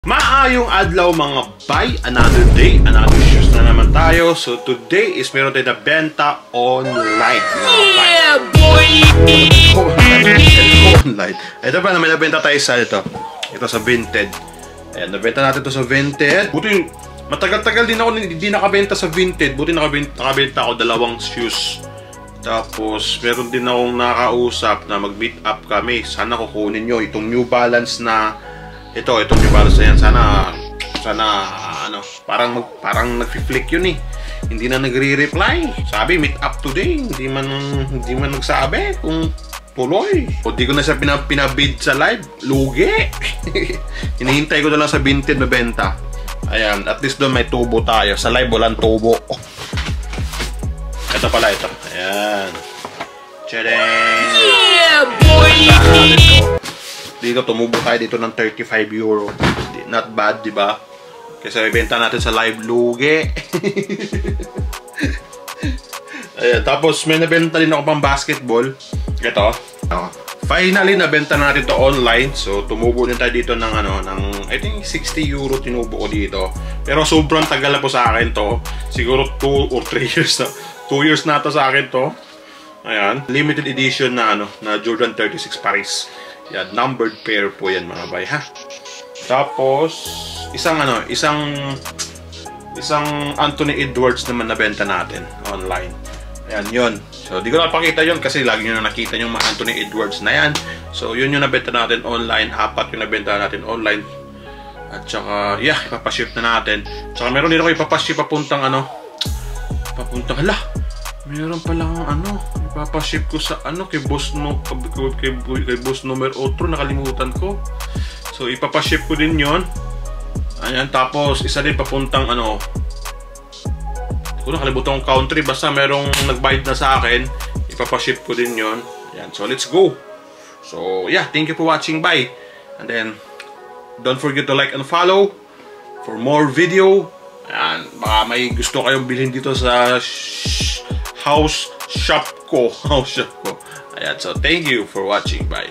Maayong adlaw mga bay, another day, another shoes na naman tayo. So today is meron tayo na benta online. Yeah boy! Online. Ito pa na may nabenta tayo sa ito. Ito sa Vinted. Ayan, nabenta natin ito sa Vinted. Buti matagal-tagal din ako hindi nakabenta sa Vinted. Buti nakabenta ako dalawang shoes. Tapos meron din akong nakausap na mag-meet up kami. Sana kukunin nyo itong New Balance na itong New Balance na yan. Sana ano, parang nag-flick yun eh. Hindi na nagre-reply. Sabi meet up today. Hindi man nagsabi kung tuloy. O di ko na siya pinabid sa live. Lugi. Hinihintay ko na lang sa Vinted na benta. Ayan, at least doon may tubo tayo. Sa live walang tubo. Ito pala ito. Ayan. Tadang! Yeah boy! Dito tumubo tayo dito ng 35 euro. Not bad, di ba? Kasi ibenta natin sa live lugi. Ayan, tapos may nabenta din ako pang basketball. Ito. Finally nabenta natin to online. So tumubo din tayo dito ng I think 60 euro tinubo ko dito. Pero sobrang tagal na po sa akin to. Siguro 2 or 3 years na. 2 years na to sa akin to. Ayan, limited edition na na Jordan 36 Paris. Yan, numbered pair po yan mga bay, ha. Tapos isang Anthony Edwards naman nabenta natin online. Ayan, yun. So di ko na pakita yun kasi lagi nyo na nakita yung mga Anthony Edwards na yan. So yun yung nabenta natin online. 4 yung nabenta natin online. At saka yeah, ipapaship na natin. Tsaka meron din ako ipapaship papuntang hala. Meron palang ipapaship ko sa kay boss number 8, nakalimutan ko. So ipapaship ko din 'yon. Ayan, tapos isa din papuntang hindi ko nakalimutan yung country, basta merong nagbayad na sa akin, ipapaship ko din 'yon. Ayan, so let's go. So yeah, thank you for watching, bye. And then don't forget to like and follow for more video. Ayan, baka may gusto kayong bilhin dito sa house shop ko. Ayan, so thank you for watching. Bye.